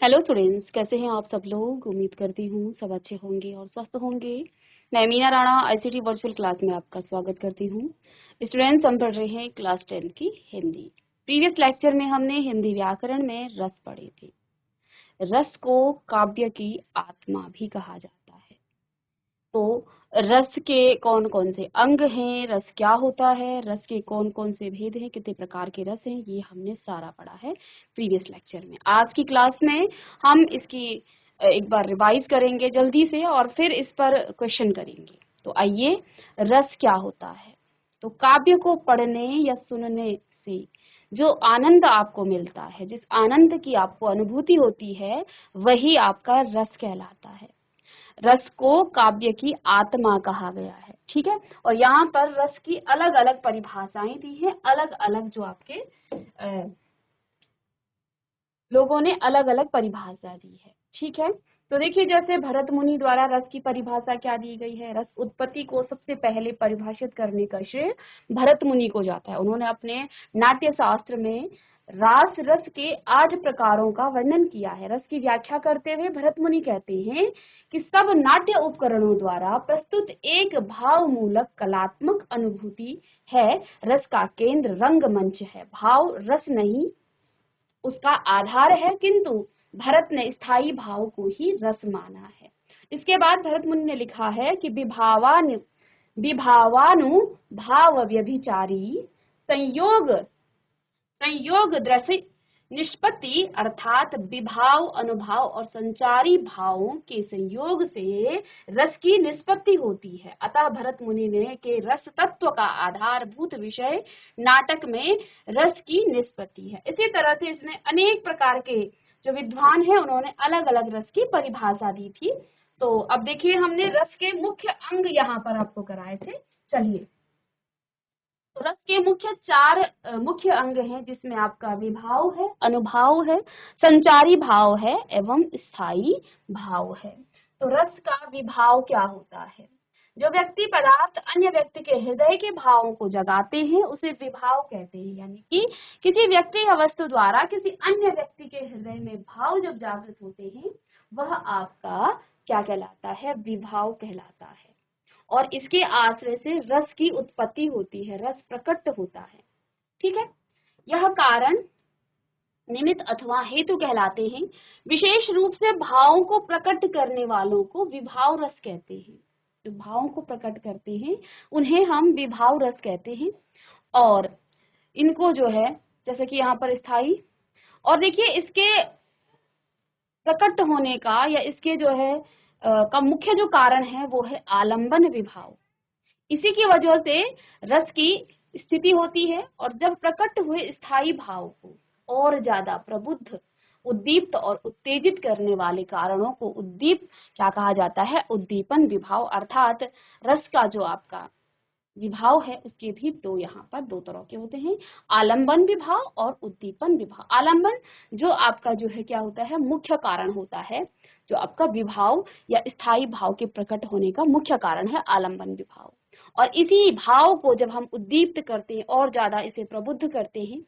Hello students, कैसे हैं आप सब लोग। उम्मीद करती हूँ सब अच्छे होंगे और स्वस्थ होंगे। मैं Meena Rana ICT virtual class में आपका स्वागत करती हूँ। स्टूडेंट्स, हम पढ़ रहे हैं क्लास 10 की हिंदी। प्रीवियस लेक्चर में हमने हिंदी व्याकरण में रस पढ़े थे। रस को काव्य की आत्मा भी कहा जाता है। तो रस के कौन कौन से अंग हैं, रस क्या होता है, रस के कौन कौन से भेद हैं, कितने प्रकार के रस हैं, ये हमने सारा पढ़ा है प्रीवियस लेक्चर में। आज की क्लास में हम इसकी एक बार रिवाइज करेंगे जल्दी से और फिर इस पर क्वेश्चन करेंगे। तो आइए, रस क्या होता है। तो काव्य को पढ़ने या सुनने से जो आनंद आपको मिलता है, जिस आनंद की आपको अनुभूति होती है, वही आपका रस कहलाता है। रस को काव्य की आत्मा कहा गया है, ठीक है। और यहाँ पर रस की अलग अलग परिभाषाएं दी हैं, अलग अलग जो आपके लोगों ने अलग अलग परिभाषा दी है, ठीक है। तो देखिए, जैसे भरत मुनि द्वारा रस की परिभाषा क्या दी गई है। रस उत्पत्ति को सबसे पहले परिभाषित करने का श्रेय भरत मुनि को जाता है। उन्होंने अपने नाट्य शास्त्र में रास रस के 8 प्रकारों का वर्णन किया है। रस की व्याख्या करते हुए भरत मुनि कहते हैं कि सब नाट्य उपकरणों द्वारा प्रस्तुत एक भाव मूलक कलात्मक अनुभूति है। रस का केंद्र रंगमंच है, भाव रस नहीं उसका आधार है, किंतु भरत ने स्थायी भाव को ही रस माना है। इसके बाद भरत मुनि ने लिखा है कि विभावानु भाव व्यभिचारी संयोग संयोग दृश्य निष्पत्ति, अर्थात विभाव अनुभाव और संचारी भावों के संयोग से रस की निष्पत्ति होती है। अतः भरत मुनि ने के रस तत्व का आधारभूत विषय नाटक में रस की निष्पत्ति है। इसी तरह से इसमें अनेक प्रकार के जो विद्वान हैं उन्होंने अलग अलग रस की परिभाषा दी थी। तो अब देखिए, हमने रस के मुख्य अंग यहाँ पर आपको कराए थे। चलिए, तो रस के मुख्य 4 मुख्य अंग हैं, जिसमें आपका विभाव है, अनुभाव है, संचारी भाव है एवं स्थायी भाव है। तो रस का विभाव क्या होता है। जो व्यक्ति पदार्थ अन्य व्यक्ति के हृदय के भावों को जगाते हैं उसे विभाव कहते हैं। यानी कि किसी व्यक्ति या वस्तु द्वारा किसी अन्य व्यक्ति के हृदय में भाव जब जागृत होते हैं, वह आपका क्या कहलाता है, विभाव कहलाता है। और इसके आश्रय से रस की उत्पत्ति होती है, रस प्रकट होता है, ठीक है। यह कारण निमित्त अथवा हेतु कहलाते हैं। विशेष रूप से भावों को प्रकट करने वालों को विभाव रस कहते हैं। जो भावों को प्रकट करते हैं उन्हें हम विभाव रस कहते हैं। और इनको जो है, जैसे कि यहाँ पर स्थायी, और देखिए इसके प्रकट होने का या इसके जो है का मुख्य जो कारण है वो है आलंबन विभाव। इसी की वजह से रस की स्थिति होती है। और जब प्रकट हुए स्थायी भाव को और ज्यादा प्रबुद्ध, उद्दीप्त और उत्तेजित करने वाले कारणों को उद्दीप क्या कहा जाता है, उद्दीपन विभाव। अर्थात रस का जो आपका विभाव है उसके भी यहाँ पर 2 तरह के होते हैं, आलंबन विभाव और उद्दीपन विभाव। आलंबन जो आपका जो है क्या होता है, मुख्य कारण होता है। जो आपका विभाव या स्थायी भाव के प्रकट होने का मुख्य कारण है आलंबन विभाव। और इसी भाव को जब हम उद्दीप्त करते हैं और ज्यादा इसे प्रबुद्ध करते हैं,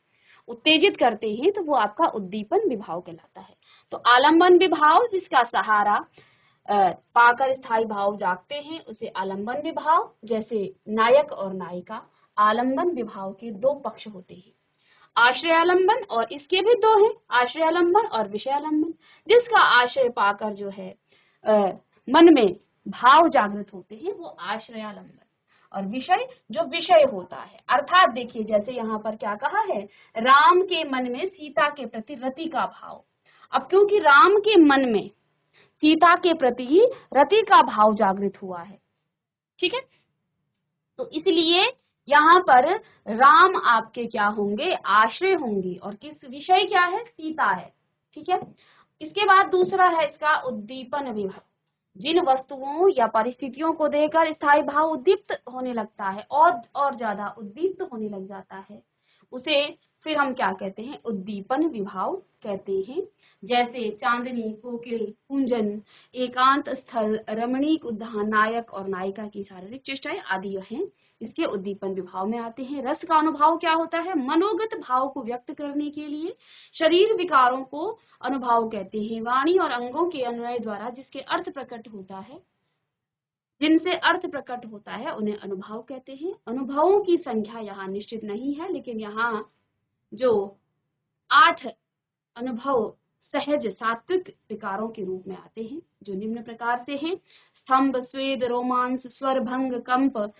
उत्तेजित करते हैं, तो वो आपका उद्दीपन विभाव कहलाता है। तो आलंबन विभाव जिसका सहारा पाकर स्थायी भाव जागते हैं उसे आलंबन विभाव। जैसे नायक और नायिका, आलंबन विभाव के 2 पक्ष होते हैं, आश्रय आलंबन, और इसके भी 2 हैं, आश्रय आलंबन और विषय आलंबन। जिसका आश्रय पाकर जो है मन में भाव जागृत होते हैं वो आश्रय आलंबन, और विषय जो विषय होता है। अर्थात देखिए, जैसे यहाँ पर क्या कहा है, राम के मन में सीता के प्रति रति का भाव। अब क्योंकि राम के मन में सीता के प्रति रति का भाव जागृत हुआ है, ठीक है, तो इसलिए यहाँ पर राम आपके क्या होंगे, आश्रय होंगे, और किस विषय क्या है, सीता है, ठीक है। इसके बाद दूसरा है इसका उद्दीपन विभाव। जिन वस्तुओं या परिस्थितियों को देखकर स्थायी भाव उद्दीप्त होने लगता है और ज्यादा उद्दीप्त होने लग जाता है, उसे फिर हम क्या कहते हैं, उद्दीपन विभाव कहते हैं। जैसे चांदनी, कोकिल, कुंजन, एकांत स्थल, रमणीक उद्यान, नायक और नायिका की शारीरिक चेष्टाएं आदि हैं, इसके उद्दीपन विभाव में आते हैं। रस का अनुभव क्या होता है, मनोगत भाव को व्यक्त करने के लिए शरीर विकारों को अनुभव कहते हैं। वाणी और अंगों के अनुनय द्वारा जिसके अर्थ प्रकट होता है, जिनसे अर्थ प्रकट होता है, उन्हें अनुभव कहते हैं। अनुभवों की संख्या यहाँ निश्चित नहीं है, लेकिन यहाँ जो 8 अनुभव सहज सात्विक विकारों के रूप में आते हैं, जो निम्न प्रकार से हैं: स्तंभ, स्वेद, रोमांस, स्वर भंग, कंप,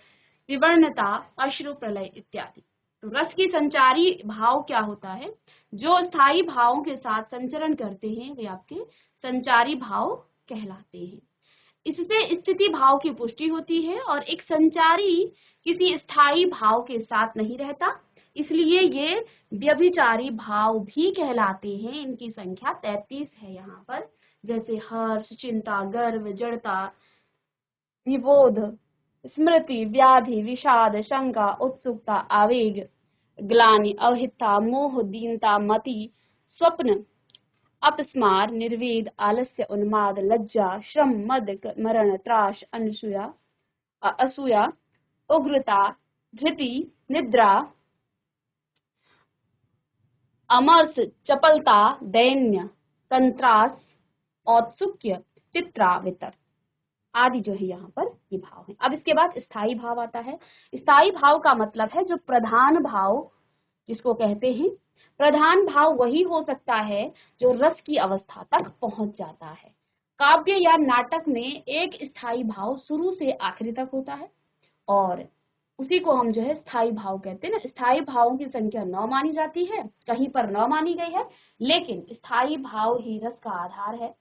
विवर्णता, अश्रु, प्रलय इत्यादि। तो रस की संचारी भाव क्या होता है, जो स्थायी भावों के साथ संचरण करते हैं वे आपके संचारी भाव कहलाते हैं। इससे स्थिति भाव की पुष्टि होती है और एक संचारी किसी स्थायी भाव के साथ नहीं रहता, इसलिए ये व्यभिचारी भाव भी कहलाते हैं। इनकी संख्या 33 है यहाँ पर, जैसे हर्ष, चिंता, गर्व, जड़ता, विबोध, स्मृति, व्याधि, विषाद, शंका, उत्सुकता, आवेग, ग्लानि, अवहिता, मोह, दीनता, मति, स्वप्न, अपस्मार, निर्वेद, आलस्य, उन्माद, लज्जा, श्रम, मद, मरण, त्रास, असूया, उग्रता, धृति, निद्रा, अमर्ष, चपलता, दैन्य, संत्रास, औत्सुक्य, चित्रा, वितर आदि जो है यहाँ पर ये भाव है। अब इसके बाद स्थायी भाव आता है। स्थायी भाव का मतलब है जो प्रधान भाव जिसको कहते हैं। प्रधान भाव वही हो सकता है जो रस की अवस्था तक पहुंच जाता है। काव्य या नाटक में एक स्थायी भाव शुरू से आखिरी तक होता है और उसी को हम जो है स्थायी भाव कहते हैं ना। स्थायी भावों की संख्या 9 मानी जाती है, कहीं पर 9 मानी गई है, लेकिन स्थायी भाव ही रस का आधार है।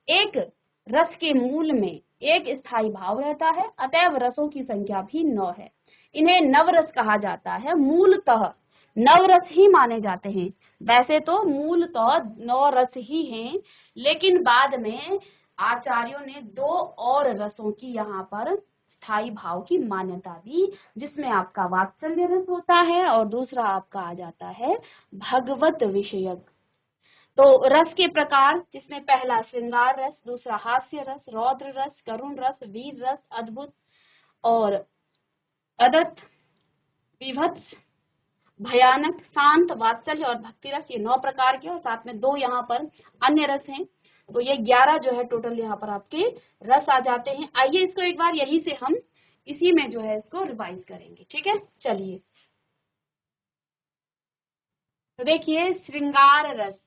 एक रस के मूल में एक स्थायी भाव रहता है, अतएव रसों की संख्या भी 9 है। इन्हें नवरस कहा जाता है। मूलतः नवरस ही माने जाते हैं। वैसे तो मूलतः 9 रस ही हैं, लेकिन बाद में आचार्यों ने 2 और रसों की यहाँ पर स्थायी भाव की मान्यता दी, जिसमें आपका वात्सल्य रस होता है और दूसरा आपका आ जाता है भगवत विषयक। तो रस के प्रकार, जिसमें पहला श्रृंगार रस, दूसरा हास्य रस, रौद्र रस, करुण रस, वीर रस, अद्भुत और अदत्त, विभत्स, भयानक, शांत, वात्सल्य और भक्ति रस, ये 9 प्रकार के और साथ में 2 यहाँ पर अन्य रस हैं। तो ये 11 जो है टोटल यहाँ पर आपके रस आ जाते हैं। आइए इसको एक बार यही से हम इसी में जो है इसको रिवाइज करेंगे, ठीक है। चलिए तो देखिए, श्रृंगार रस,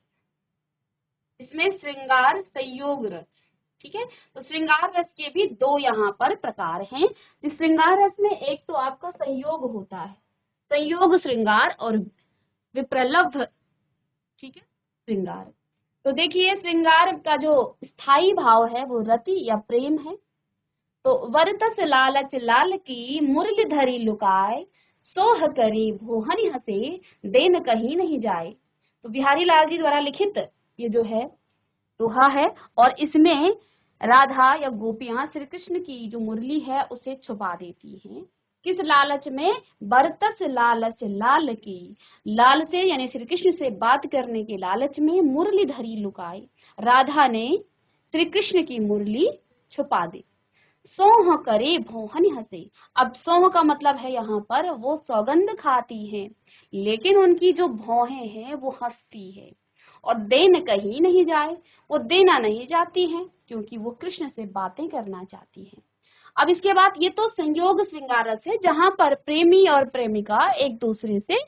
इसमें श्रृंगार संयोग रस, ठीक है। तो श्रृंगार रस के भी 2 यहाँ पर प्रकार हैं। जिस श्रृंगार रस में एक तो आपका संयोग होता है, संयोग श्रृंगार, और विप्रलब्ध, ठीक है, श्रृंगार। तो देखिए, श्रृंगार का जो स्थायी भाव है वो रति या प्रेम है। तो वरतस लालच लाल की मुरलीधरी लुकाए, सोह करी भोहनि हसे देन कहीं नहीं जाए। तो बिहारी लाल जी द्वारा लिखित ये जो है दोहा है, और इसमें राधा या गोपियां श्री कृष्ण की जो मुरली है उसे छुपा देती हैं। किस लालच में? बरतस लालच लाल की, लाल से यानी श्री कृष्ण से बात करने के लालच में मुरलीधरी लुकाए, राधा ने श्री कृष्ण की मुरली छुपा दी। सोह करे भोहन हंसे, अब सोह का मतलब है यहाँ पर वो सौगंध खाती हैं, लेकिन उनकी जो भौहें हैं वो हंसती है, और देन कहीं नहीं जाए, वो देना नहीं चाहती हैं क्योंकि वो कृष्ण से बातें करना चाहती हैं। अब इसके बाद ये तो संयोग श्रृंगार रस है, जहां पर प्रेमी और प्रेमिका एक दूसरे से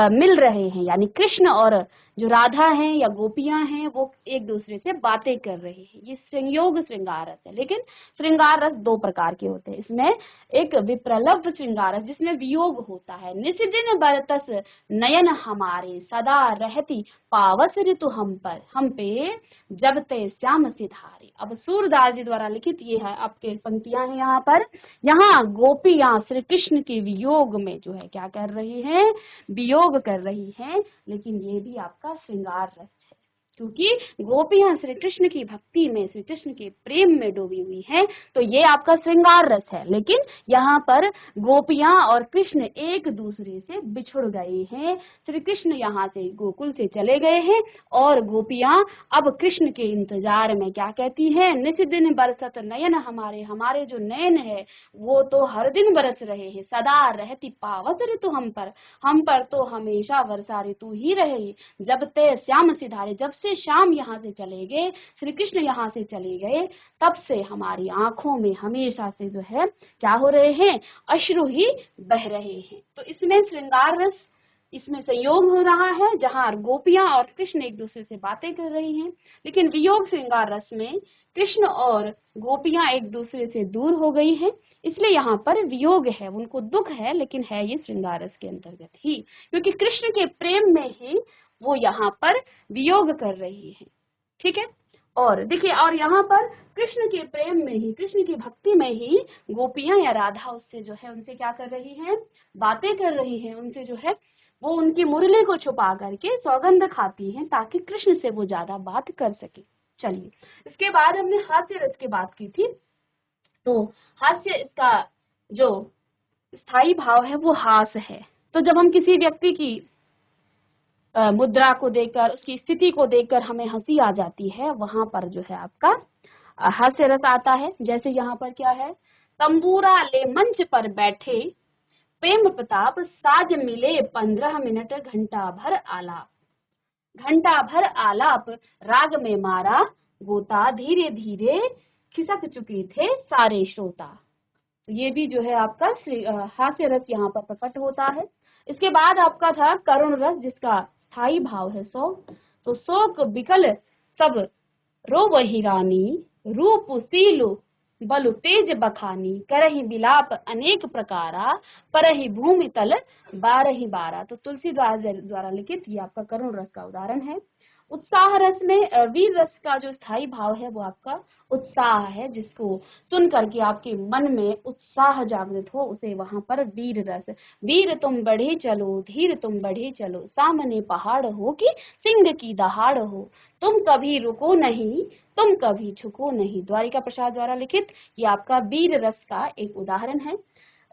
मिल रहे हैं, यानी कृष्ण और जो राधा हैं या गोपियां हैं वो एक दूसरे से बातें कर रहे हैं, ये संयोग श्रृंगार रस है। लेकिन श्रृंगार रस 2 प्रकार के होते हैं। इसमें एक विप्रलब्ध श्रृंगार रस जिसमें वियोग होता है। निस्दिन बरतस नयन हमारे, सदा रहती पावस ऋतु हम पर, हम पे जब ते श्याम सिधारे। अब सूरदास जी द्वारा लिखित ये है आपके पंक्तियां हैं यहाँ पर। यहाँ गोपियां श्री कृष्ण के वियोग में जो है क्या कर रही हैं? वियोग कर रही हैं, लेकिन ये भी आपका श्रृंगार रस है, क्योंकि गोपियां श्री कृष्ण की भक्ति में, श्री कृष्ण के प्रेम में डूबी हुई हैं, तो ये आपका श्रृंगार रस है। लेकिन यहाँ पर गोपियां और कृष्ण एक दूसरे से बिछुड़ गए हैं। श्री कृष्ण यहाँ से गोकुल से चले गए हैं और गोपियां अब कृष्ण के इंतजार में क्या कहती हैं, नित दिन बरसत नयन हमारे, हमारे जो नयन है वो तो हर दिन बरस रहे हैं, सदा रहती पावस ऋतु हम पर तो हमेशा वर्षा ऋतु ही रहे। जब ते श्याम सिधारे, जब से श्याम यहाँ से चले गए, श्री कृष्ण यहाँ से चले गए, तब से हमारी आंखों में हमेशा से जो है क्या हो रहे हैं, अश्रु ही बह रहे हैं। तो इसमें श्रृंगार रस, इसमें संयोग हो रहा है जहाँ गोपियां और कृष्ण एक दूसरे से बातें कर रही हैं। लेकिन वियोग श्रृंगार रस में कृष्ण और गोपियां एक दूसरे से दूर हो गई हैं, इसलिए यहाँ पर वियोग है, उनको दुख है, लेकिन है ये श्रृंगार रस के अंतर्गत ही, क्योंकि कृष्ण के प्रेम में ही वो यहाँ पर वियोग कर रही है। ठीक है, और देखिए, और यहाँ पर कृष्ण के प्रेम में ही, कृष्ण की भक्ति में ही गोपियां या राधा उससे जो है, उनसे क्या कर रही हैं, बातें कर रही हैं, उनसे जो है वो उनकी मुरली को छुपा करके सौगंध खाती हैं ताकि कृष्ण से वो ज्यादा बात कर सके। चलिए, इसके बाद हमने हास्य रस की बात की थी। तो हास्य, इसका जो स्थायी भाव है वो हास है। तो जब हम किसी व्यक्ति की मुद्रा को देखकर, उसकी स्थिति को देखकर हमें हंसी आ जाती है, वहां पर जो है आपका हास्य रस आता है। जैसे यहाँ पर क्या है, तंबूरा ले मंच पर बैठे, प्रेम प्रताप साज मिले 15 मिनट, घंटा भर आलाप राग में मारा गोता, धीरे धीरे खिसक चुके थे सारे श्रोता। तो ये भी जो है आपका हास्य रस यहाँ पर प्रकट होता है। इसके बाद आपका था करुण रस, जिसका स्थायी भाव है शोक। तो शोक बिकल सब रो वही रानी, रूप सीलु बलु तेज बखानी, करहि विलाप अनेक प्रकारा, परहि भूमि तल बारहि बारा। तो तुलसीदास द्वारा लिखित ये आपका करुण रस का उदाहरण है। उत्साह रस में वीर रस का जो स्थायी भाव है वो आपका उत्साह है, जिसको सुन करके आपके मन में उत्साह जागृत हो, उसे वहां पर वीर रस। वीर तुम बढ़े चलो, धीर तुम बढ़े चलो, सामने पहाड़ हो कि सिंह की दहाड़ हो, तुम कभी रुको नहीं, तुम कभी झुको नहीं। द्वारिका प्रसाद द्वारा लिखित ये आपका वीर रस का एक उदाहरण है।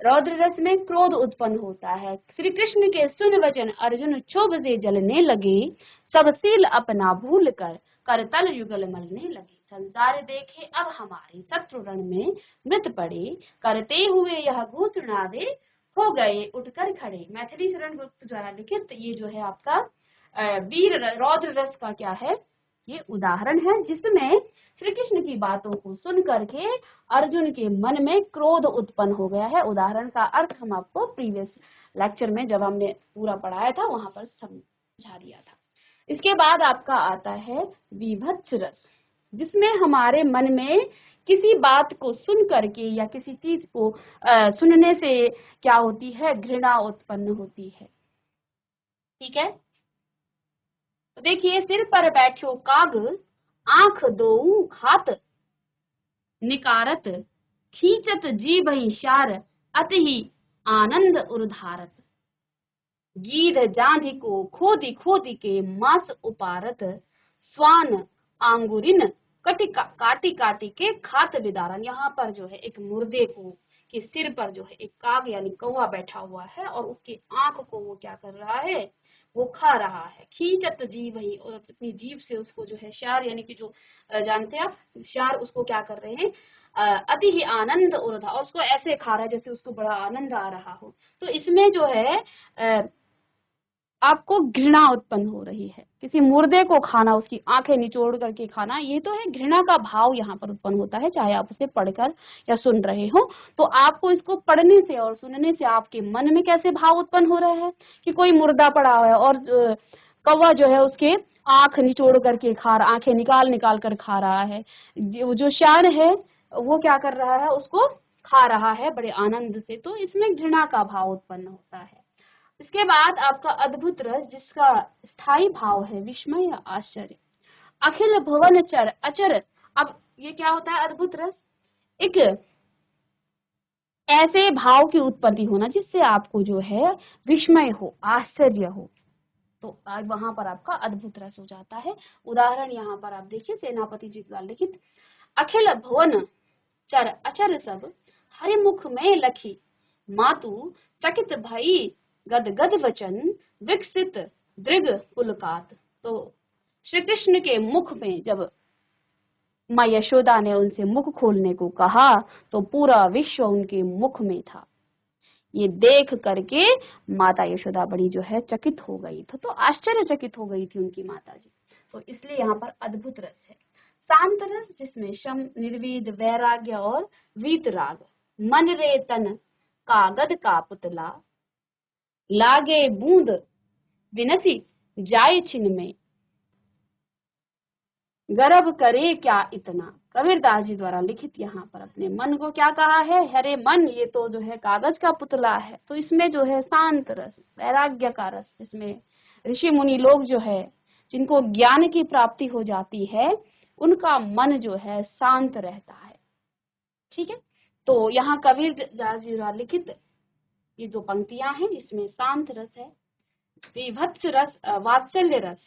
रौद्र रस में क्रोध उत्पन्न होता है। श्री कृष्ण के सुन वचन अर्जुन क्षोभ से जलने लगे, सब सील अपना भूल कर करतल युगल मलने लगे। संसार देखे अब हमारे शत्रु रण में मृत पड़े, करते हुए यह घोषणा दे हो गए उठकर खड़े। मैथिली शरण गुप्त द्वारा लिखित ये जो है आपका वीर रौद्र रस का क्या है, ये उदाहरण है, जिसमें श्री कृष्ण की बातों को सुन करके अर्जुन के मन में क्रोध उत्पन्न हो गया है। उदाहरण का अर्थ हम आपको प्रीवियस लेक्चर में जब हमने पूरा पढ़ाया था वहां पर समझा दिया था। इसके बाद आपका आता है विभत्स रस, जिसमें हमारे मन में किसी बात को सुन करके या किसी चीज को सुनने से क्या होती है, घृणा उत्पन्न होती है। ठीक है, तो देखिए, सिर पर बैठो काग, आंख दो हाथ निकारत, खींचत जीभ शार, अति आनंद उर्धारत, गीध जांधी को खोदी खोदी के मांस उपारत, स्वान आंगुरिन काटी काटी के खात विदारन। यहाँ पर जो है एक मुर्दे को के सिर पर जो है एक काग यानी कौवा बैठा हुआ है और उसकी आंख को वो क्या कर रहा है, वो खा रहा है। खींचत जीभ ही, और अपनी जीभ से उसको जो है शार यानी कि जो जानते हैं आप शार, उसको क्या कर रहे हैं, अति ही आनंद उर्धा, और उसको ऐसे खा रहा है जैसे उसको बड़ा आनंद आ रहा हो। तो इसमें जो है आपको घृणा उत्पन्न हो रही है। किसी मुर्दे को खाना, उसकी आंखें निचोड़ करके खाना, ये तो है घृणा का भाव यहाँ पर उत्पन्न होता है, चाहे आप उसे पढ़कर या सुन रहे हो। तो आपको इसको पढ़ने से और सुनने से आपके मन में कैसे भाव उत्पन्न हो रहा है कि कोई मुर्दा पड़ा हुआ है और कौवा जो है उसके आंख निचोड़ करके आंखें निकाल निकाल कर खा रहा है। जो शान है वो क्या कर रहा है, उसको खा रहा है बड़े आनंद से। तो इसमें घृणा का भाव उत्पन्न होता है। इसके बाद आपका अद्भुत रस, जिसका स्थायी भाव है विस्मय या आश्चर्य। अखिल भुवन चर अचर, अब ये क्या होता है अद्भुत रस, एक ऐसे भाव की उत्पत्ति होना जिससे आपको जो है विस्मय हो, आश्चर्य हो। तो वहां पर आपका अद्भुत रस हो जाता है। उदाहरण यहाँ पर आप देखिए, सेनापति जी द्वारा लिखित, अखिल भुवन चर अचर सब हरि मुख में लखी, मातु चकित भई गद गद वचन विकसित दृग पुलकात। तो श्री कृष्ण के मुख में जब माँ यशोदा ने उनसे मुख खोलने को कहा तो पूरा विश्व उनके मुख में था। ये देख करके माता यशोदा बड़ी जो है चकित हो गई थी, तो आश्चर्यचकित हो गई थी उनकी माता जी। तो इसलिए यहाँ पर अद्भुत रस है। शांत रस जिसमें शम, निर्वेद, वैराग्य और वीतराग, मन रे तन कागद का पुतला, लागे बूंद विनसी जाय छिन में, गर्व करे क्या इतना। कबीरदास जी द्वारा लिखित यहाँ पर अपने मन को क्या कहा है, हरे मन ये तो जो है कागज का पुतला है। तो इसमें जो है शांत रस, वैराग्य का रस, जिसमें ऋषि मुनि लोग जो है जिनको ज्ञान की प्राप्ति हो जाती है उनका मन जो है शांत रहता है। ठीक है, तो यहाँ कबीरदास जी द्वारा लिखित ये जो पंक्तियां हैं इसमें शांत रस है, विभत्स रस, वात्सल्य रस,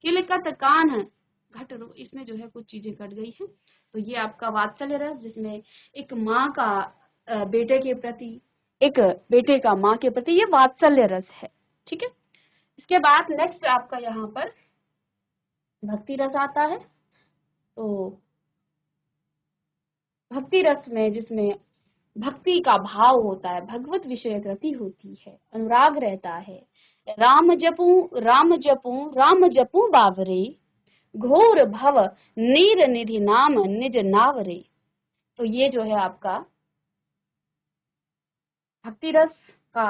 किलकत कान घट रो, इसमें जो है कुछ चीजें कट गई हैं। तो ये आपका वात्सल्य रस, जिसमें एक माँ का बेटे के प्रति, एक बेटे का माँ के प्रति, ये वात्सल्य रस है। ठीक है, इसके बाद नेक्स्ट आपका यहाँ पर भक्ति रस आता है। तो भक्ति रस में जिसमें भक्ति का भाव होता है, भगवत विषय कृति होती है, अनुराग रहता है, राम जपू राम जपू राम जपू बावरे, घोर भव नीर निधि नाम निज नावरे। तो ये जो है आपका भक्ति रस का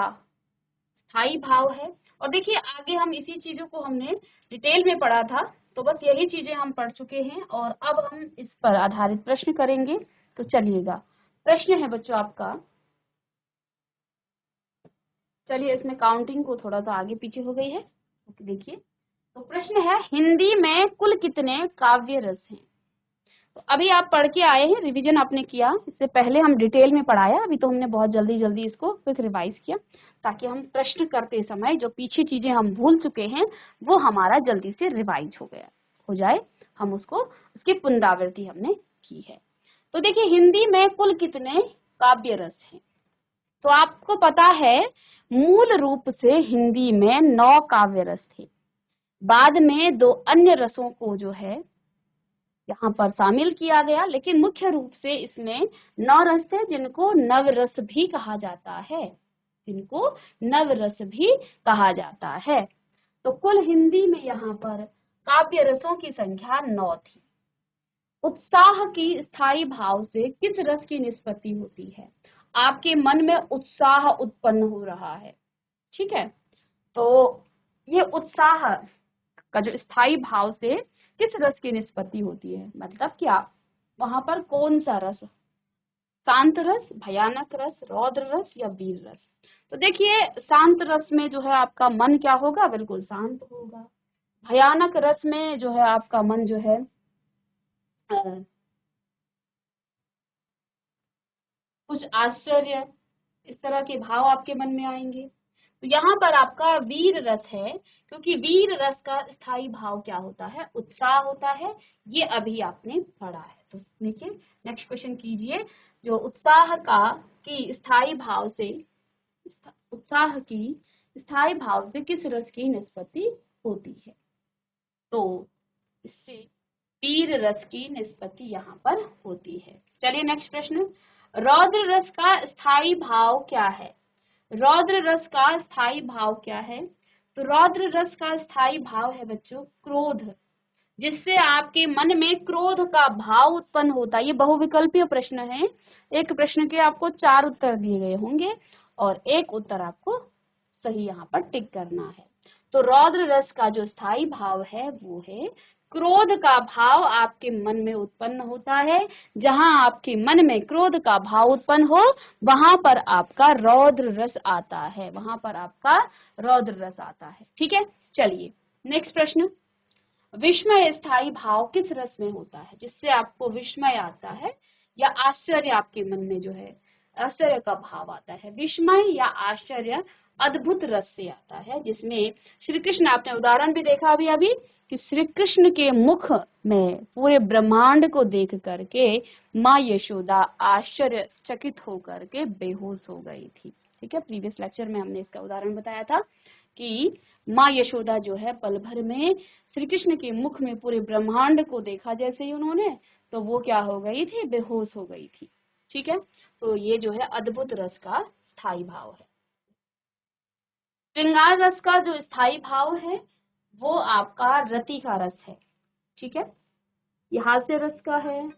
स्थायी भाव है। और देखिए आगे हम इसी चीजों को हमने डिटेल में पढ़ा था, तो बस यही चीजें हम पढ़ चुके हैं और अब हम इस पर आधारित प्रश्न करेंगे। तो चलिएगा, प्रश्न है बच्चों आपका, चलिए इसमें काउंटिंग को थोड़ा सा आगे पीछे हो गई है, देखिए। तो प्रश्न है, हिंदी में कुल कितने काव्य रस हैं। तो अभी आप पढ़ के आए हैं, रिवीजन आपने किया, इससे पहले हम डिटेल में पढ़ाया, अभी तो हमने बहुत जल्दी जल्दी इसको क्विक रिवाइज किया ताकि हम प्रश्न करते समय जो पीछे चीजें हम भूल चुके हैं वो हमारा जल्दी से रिवाइज हो जाए, हम उसको उसकी पुनरावृत्ति हमने की है। तो देखिए हिंदी में कुल कितने काव्य रस हैं। तो आपको पता है मूल रूप से हिंदी में 9 काव्य रस थे, बाद में 2 अन्य रसों को जो है यहाँ पर शामिल किया गया, लेकिन मुख्य रूप से इसमें 9 रस थे जिनको नवरस भी कहा जाता है, जिनको नवरस भी कहा जाता है। तो कुल हिंदी में यहाँ पर काव्य रसों की संख्या 9 थी। उत्साह की स्थायी भाव से किस रस की निष्पत्ति होती है। आपके मन में उत्साह उत्पन्न हो रहा है, ठीक है, तो ये उत्साह का जो स्थायी भाव से किस रस की निष्पत्ति होती है, मतलब क्या वहां पर कौन सा रस, शांत रस, भयानक रस, रौद्र रस या वीर रस। तो देखिए शांत रस में जो है आपका मन क्या होगा, बिल्कुल शांत होगा। भयानक रस में जो है आपका मन जो है कुछ आश्चर्य, इस तरह के भाव आपके मन में आएंगे। तो यहाँ पर आपका वीर रस है, क्योंकि वीर रस का स्थायी भाव क्या होता है, उत्साह होता है, ये अभी आपने पढ़ा है। तो देखिए नेक्स्ट क्वेश्चन कीजिए, जो उत्साह का की स्थायी भाव से, उत्साह की स्थायी भाव से किस रस की निष्पत्ति होती है। तो इससे वीर रस की निष्पत्ति यहाँ पर होती है। चलिए नेक्स्ट प्रश्न, रौद्र रस का स्थायी भाव क्या है। रौद्र रस का स्थायी भाव क्या है। तो रौद्र रस का स्थायी भाव है बच्चों क्रोध, जिससे आपके मन में क्रोध का भाव उत्पन्न होता है। ये बहुविकल्पीय प्रश्न है, एक प्रश्न के आपको 4 उत्तर दिए गए होंगे और एक उत्तर आपको सही यहाँ पर टिक करना है। तो रौद्र रस का जो स्थायी भाव है वो है क्रोध का भाव आपके मन में उत्पन्न होता है। जहां आपके मन में क्रोध का भाव उत्पन्न हो वहां पर आपका रौद्र रस आता है, वहां पर आपका रौद्र रस आता है। ठीक है, चलिए नेक्स्ट प्रश्न, विस्मय स्थायी भाव किस रस में होता है, जिससे आपको विस्मय आता है या आश्चर्य आपके मन में जो है आश्चर्य का भाव आता है। विस्मय या आश्चर्य अद्भुत रस से आता है, जिसमें श्री कृष्ण, आपने उदाहरण भी देखा अभी अभी कि श्री कृष्ण के मुख में पूरे ब्रह्मांड को देख करके माँ यशोदा आश्चर्यचकित होकर के बेहोश हो गई थी। ठीक है, प्रीवियस लेक्चर में हमने इसका उदाहरण बताया था कि माँ यशोदा जो है पल भर में श्री कृष्ण के मुख में पूरे ब्रह्मांड को देखा जैसे ही उन्होंने, तो वो क्या हो गई थी, बेहोश हो गई थी। ठीक है, तो ये जो है अद्भुत रस का स्थायी भाव है। श्रृंगार रस का जो स्थायी भाव है वो आपका रति का रस है। ठीक है, ये हास्य रस का है।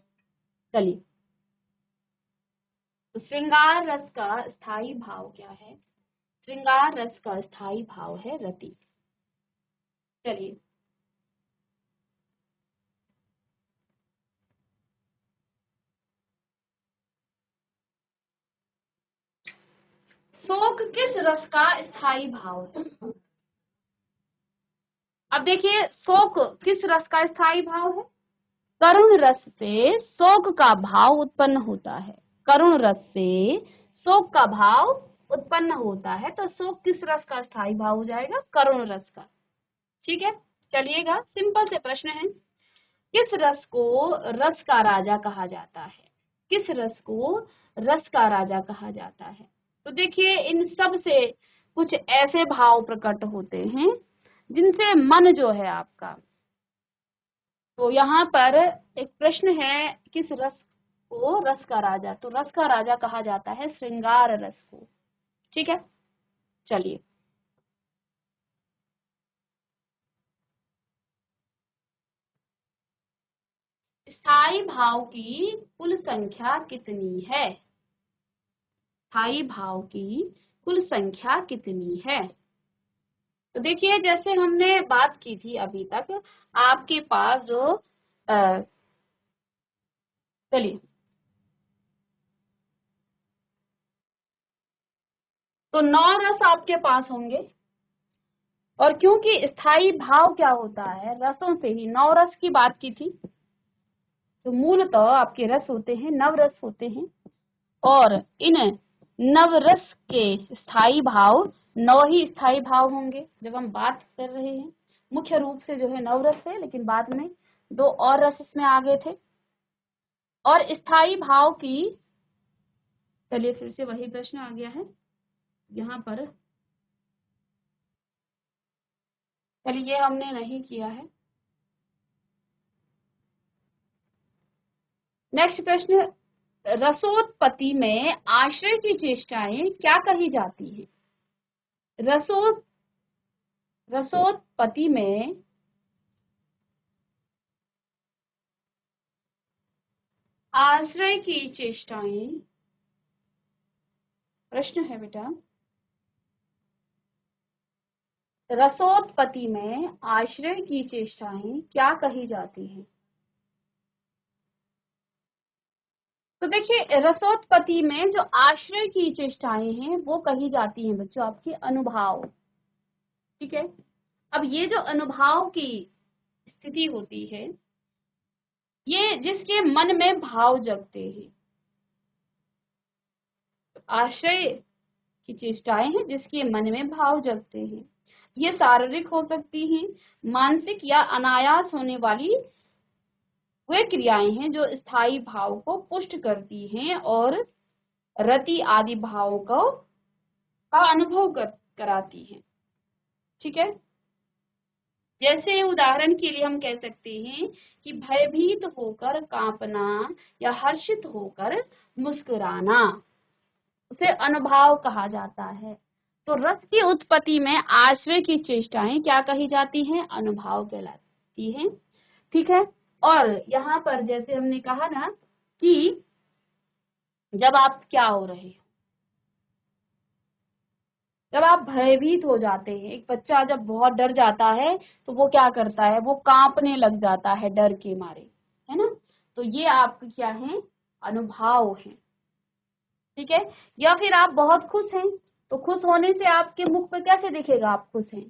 चलिए, तो श्रृंगार रस का स्थायी भाव क्या है? श्रृंगार रस का स्थायी भाव है रति। चलिए, शोक किस रस का स्थायी भाव है? अब देखिए, शोक किस रस का स्थायी भाव है? करुण रस से शोक का भाव उत्पन्न होता है। करुण रस से शोक का भाव उत्पन्न होता है, तो शोक किस रस का स्थायी भाव हो जाएगा? करुण रस का। ठीक है, चलिएगा, सिंपल से प्रश्न है, किस रस को रस का राजा कहा जाता है? किस रस को रस का राजा कहा जाता है? तो देखिए, इन सब से कुछ ऐसे भाव प्रकट होते हैं जिनसे मन जो है आपका, तो यहाँ पर एक प्रश्न है, किस रस को रस का राजा, तो रस का राजा कहा जाता है श्रृंगार रस को। ठीक है, चलिए, स्थायी भाव की कुल संख्या कितनी है? स्थायी भाव की कुल संख्या कितनी है? तो देखिए, जैसे हमने बात की थी अभी तक, आपके पास जो चलिए, तो 9 रस आपके पास होंगे, और क्योंकि स्थायी भाव क्या होता है, रसों से ही 9 रस की बात की थी, तो मूलतः आपके रस होते हैं, नवरस होते हैं, और इन नवरस के स्थायी भाव 9 ही स्थायी भाव होंगे जब हम बात कर रहे हैं। मुख्य रूप से जो है नवरस है, लेकिन बाद में 2 और रस इसमें आ गए थे। और स्थायी भाव की, चलिए फिर से वही प्रश्न आ गया है यहाँ पर, चलिए ये हमने नहीं किया है। नेक्स्ट प्रश्न, रसोत्पत्ति में आश्रय की चेष्टाएं क्या कही जाती है? रसोत्पत्ति में आश्रय की चेष्टाएं, प्रश्न है बेटा, रसोत्पत्ति में आश्रय की चेष्टाएं क्या कही जाती हैं? तो देखिए, रसोत्पत्ति में जो आश्रय की चेष्टाएं हैं वो कही जाती हैं बच्चों आपके अनुभाव। ठीक है, अब ये जो अनुभाव की स्थिति होती है, ये जिसके मन में भाव जगते हैं, आश्रय की चेष्टाएं हैं जिसके मन में भाव जगते हैं। ये शारीरिक हो सकती हैं, मानसिक या अनायास होने वाली वे क्रियाएं हैं जो स्थायी भाव को पुष्ट करती हैं और रति आदि भावों को का अनुभव कराती हैं। ठीक है, जैसे उदाहरण के लिए हम कह सकते हैं कि भयभीत होकर कांपना या हर्षित होकर मुस्कुराना, उसे अनुभाव कहा जाता है। तो रस की उत्पत्ति में आश्रय की चेष्टाएं क्या कही जाती हैं? अनुभाव कहलाती हैं। ठीक है, और यहाँ पर जैसे हमने कहा ना कि जब आप क्या हो रहे हो, जब आप भयभीत हो जाते हैं, एक बच्चा जब बहुत डर जाता है तो वो क्या करता है, वो कांपने लग जाता है डर के मारे, है ना? तो ये आपके क्या है, अनुभाव है। ठीक है, या फिर आप बहुत खुश हैं, तो खुश होने से आपके मुख पर कैसे दिखेगा आप खुश हैं?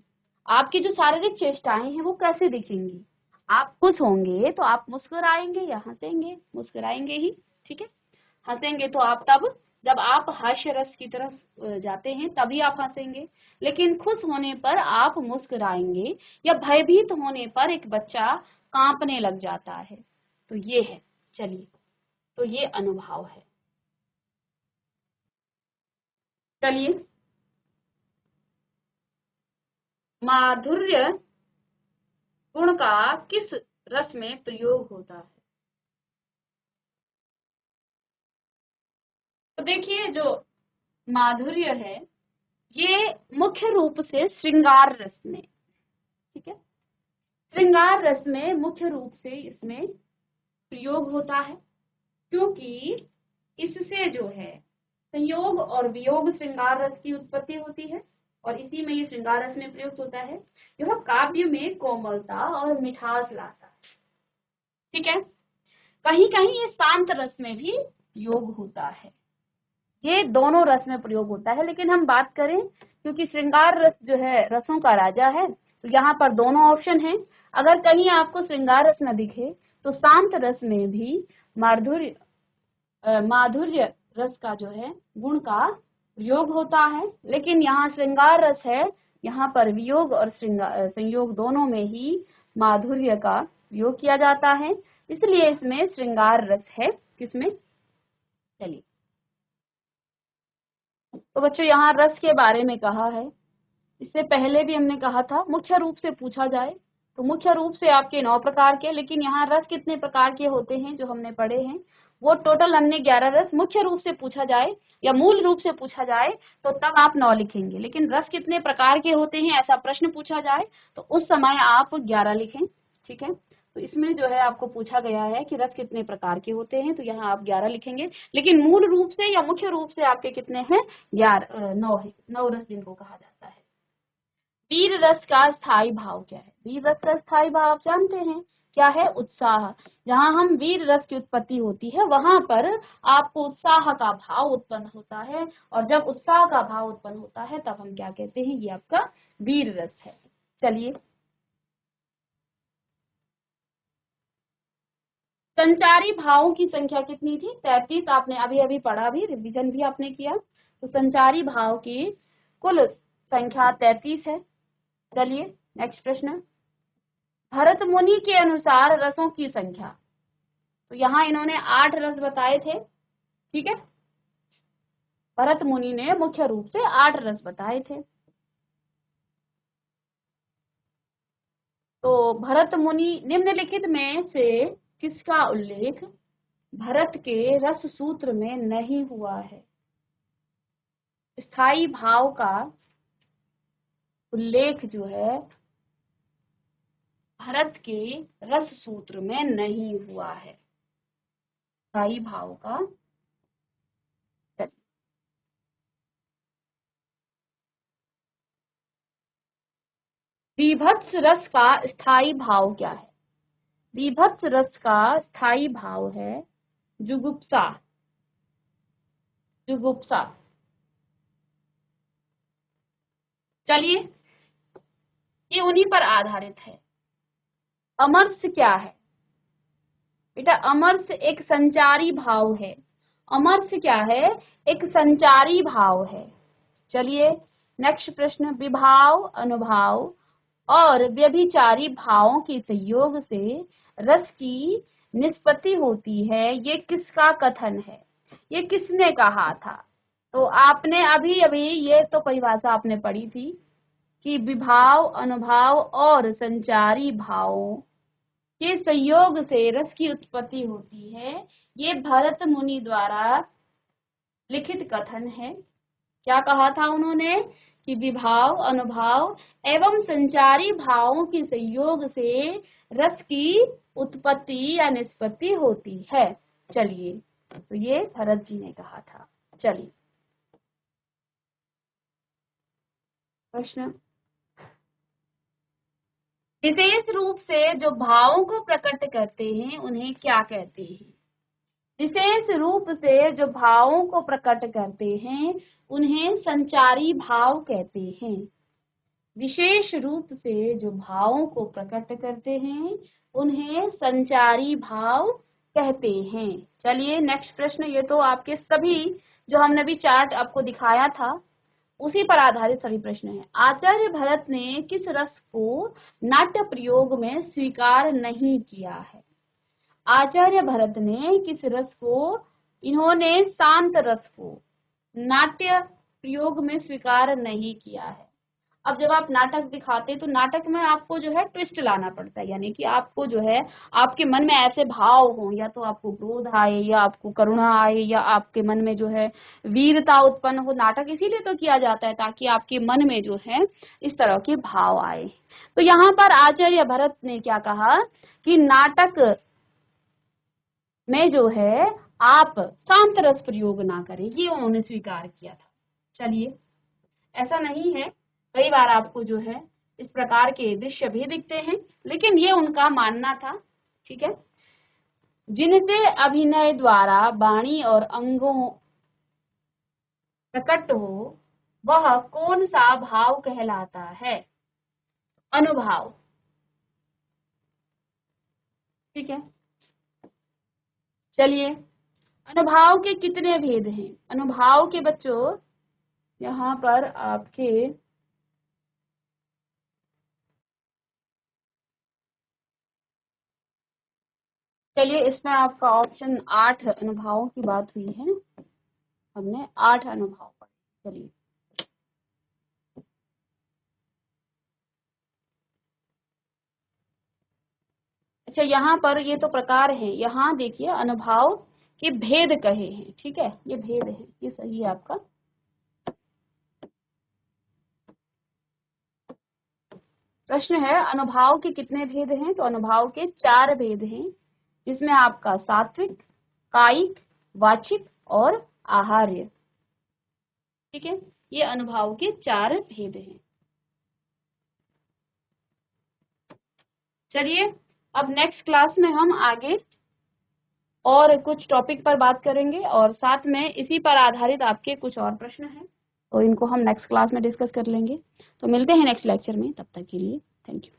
आपकी जो शारीरिक चेष्टाएं हैं वो कैसे दिखेंगी? आप खुश होंगे तो आप मुस्कुराएंगे या हंसेंगे? मुस्कुराएंगे ही। ठीक है, हंसेंगे तो आप तब जब आप हास्य रस की तरफ जाते हैं तभी आप हंसेंगे, लेकिन खुश होने पर आप मुस्कुराएंगे, या भयभीत होने पर एक बच्चा कांपने लग जाता है। तो ये है, चलिए, तो ये अनुभव है। चलिए, माधुर्य गुण का किस रस में प्रयोग होता है? तो देखिए, जो माधुर्य है ये मुख्य रूप से श्रृंगार रस में, ठीक है, श्रृंगार रस में मुख्य रूप से इसमें प्रयोग होता है, क्योंकि इससे जो है संयोग और वियोग श्रृंगार रस की उत्पत्ति होती है, और इसी में ये श्रृंगार रस में प्रयुक्त होता है। यह काव्य में कोमलता और मिठास लाता है, ठीक है। कहीं कहीं ये शांत रस में भी प्रयोग होता है, ये दोनों रस में प्रयोग होता है। लेकिन हम बात करें, क्योंकि श्रृंगार रस जो है रसों का राजा है, तो यहाँ पर दोनों ऑप्शन हैं। अगर कहीं आपको श्रृंगार रस न दिखे तो शांत रस में भी माधुर्य रस का जो है गुण का प्रयोग होता है। लेकिन यहाँ श्रृंगार रस है, यहाँ पर वियोग और संयोग दोनों में ही माधुर्य का प्रयोग किया जाता है, इसलिए इसमें श्रृंगार रस है। किसमें? चलिए, तो बच्चों यहाँ रस के बारे में कहा है, इससे पहले भी हमने कहा था मुख्य रूप से पूछा जाए तो मुख्य रूप से आपके 9 प्रकार के, लेकिन यहाँ रस कितने प्रकार के होते हैं जो हमने पढ़े हैं, वो टोटल हमने 11 रस मुख्य रूप से पूछा जाए या मूल रूप से पूछा जाए तो तब आप 9 लिखेंगे, लेकिन रस कितने प्रकार के होते हैं ऐसा प्रश्न पूछा जाए तो उस समय आप 11 लिखें, ठीक है। तो इसमें जो है आपको पूछा गया है कि रस कितने प्रकार के होते हैं, तो यहाँ आप 11 लिखेंगे, लेकिन मूल रूप से या मुख्य रूप से आपके कितने हैं? 9 है, 9 रस जिनको कहा जाता है। वीर रस का स्थायी भाव क्या है? वीर रस का स्थायी भाव आप जानते हैं क्या है? उत्साह। जहां हम वीर रस की उत्पत्ति होती है वहां पर आपको उत्साह का भाव उत्पन्न होता है, और जब उत्साह का भाव उत्पन्न होता है तब हम क्या कहते हैं? ये आपका वीर रस है। चलिए, संचारी भावों की संख्या कितनी थी? 33। आपने अभी अभी पढ़ा भी, रिवीजन भी आपने किया। तो संचारी भाव की कुल संख्या 33 है। चलिए, नेक्स्ट प्रश्न, भरत मुनि के अनुसार रसों की संख्या। तो यहाँ इन्होंने 8 रस बताए थे, ठीक है। भरत मुनि ने मुख्य रूप से 8 रस बताए थे। तो भरत मुनि निम्नलिखित में से किसका उल्लेख भरत के रस सूत्र में नहीं हुआ है? स्थायी भाव का उल्लेख जो है भरत के रस सूत्र में नहीं हुआ है, स्थायी भाव का। विभत्स रस का स्थायी भाव क्या है? विभत्स रस का स्थायी भाव है जुगुप्सा। जुगुप्सा। चलिए, ये उन्हीं पर आधारित है। अमरस क्या है बेटा? अमरस एक संचारी भाव है। अमरस क्या है? एक संचारी भाव है। चलिए, नेक्स्ट प्रश्न, विभाव, अनुभाव और व्यभिचारी भावों के संयोग से रस की निष्पत्ति होती है, ये किसका कथन है? ये किसने कहा था? तो आपने अभी अभी ये तो परिभाषा आपने पढ़ी थी कि विभाव, अनुभाव और संचारी भावों के संयोग से रस की उत्पत्ति होती है, ये भरत मुनि द्वारा लिखित कथन है। क्या कहा था उन्होंने? कि विभाव, अनुभाव एवं संचारी भावों के संयोग से रस की उत्पत्ति या निष्पत्ति होती है। चलिए, तो ये भरत जी ने कहा था। चलिए, प्रश्न, विशेष रूप से जो भावों को प्रकट करते हैं उन्हें क्या कहते हैं? विशेष रूप से जो भावों को प्रकट करते हैं उन्हें संचारी भाव कहते हैं। विशेष रूप से जो भावों को प्रकट करते हैं उन्हें संचारी भाव कहते हैं। चलिए, नेक्स्ट प्रश्न, ये तो आपके सभी जो हमने अभी चार्ट आपको दिखाया था उसी पर आधारित सभी प्रश्न हैं। आचार्य भरत ने किस रस को नाट्य प्रयोग में स्वीकार नहीं किया है? आचार्य भरत ने किस रस को, इन्होंने शांत रस को नाट्य प्रयोग में स्वीकार नहीं किया है। अब जब आप नाटक दिखाते तो नाटक में आपको जो है ट्विस्ट लाना पड़ता है, यानी कि आपको जो है आपके मन में ऐसे भाव हो, या तो आपको क्रोध आए या आपको करुणा आए या आपके मन में जो है वीरता उत्पन्न हो। नाटक इसीलिए तो किया जाता है ताकि आपके मन में जो है इस तरह के भाव आए। तो यहाँ पर आचार्य भरत ने क्या कहा कि नाटक में जो है आप शांत रस प्रयोग ना करें, ये उन्होंने स्वीकार किया था। चलिए, ऐसा नहीं है, कई बार आपको जो है इस प्रकार के दृश्य भी दिखते हैं, लेकिन ये उनका मानना था। ठीक है, जिनसे अभिनय द्वारा वाणी और अंगों प्रकट हो वह कौन सा भाव कहलाता है? अनुभाव। ठीक है, चलिए, अनुभाव के कितने भेद हैं? अनुभाव के बच्चों यहाँ पर आपके चलिए, इसमें आपका ऑप्शन 8 अनुभवों की बात हुई है, हमने 8 अनुभव पढ़े। चलिए, अच्छा, यहाँ पर ये तो प्रकार है, यहाँ देखिए अनुभव के भेद कहे हैं। ठीक है, ये भेद है, ये सही है आपका। प्रश्न है अनुभाव के कितने भेद हैं? तो अनुभाव के 4 भेद हैं, जिसमें आपका सात्विक, कायिक, वाचिक और आहार्य। ठीक है, ये अनुभाव के 4 भेद हैं। चलिए, अब नेक्स्ट क्लास में हम आगे और कुछ टॉपिक पर बात करेंगे और साथ में इसी पर आधारित आपके कुछ और प्रश्न हैं, तो इनको हम नेक्स्ट क्लास में डिस्कस कर लेंगे। तो मिलते हैं नेक्स्ट लेक्चर में, तब तक के लिए थैंक यू।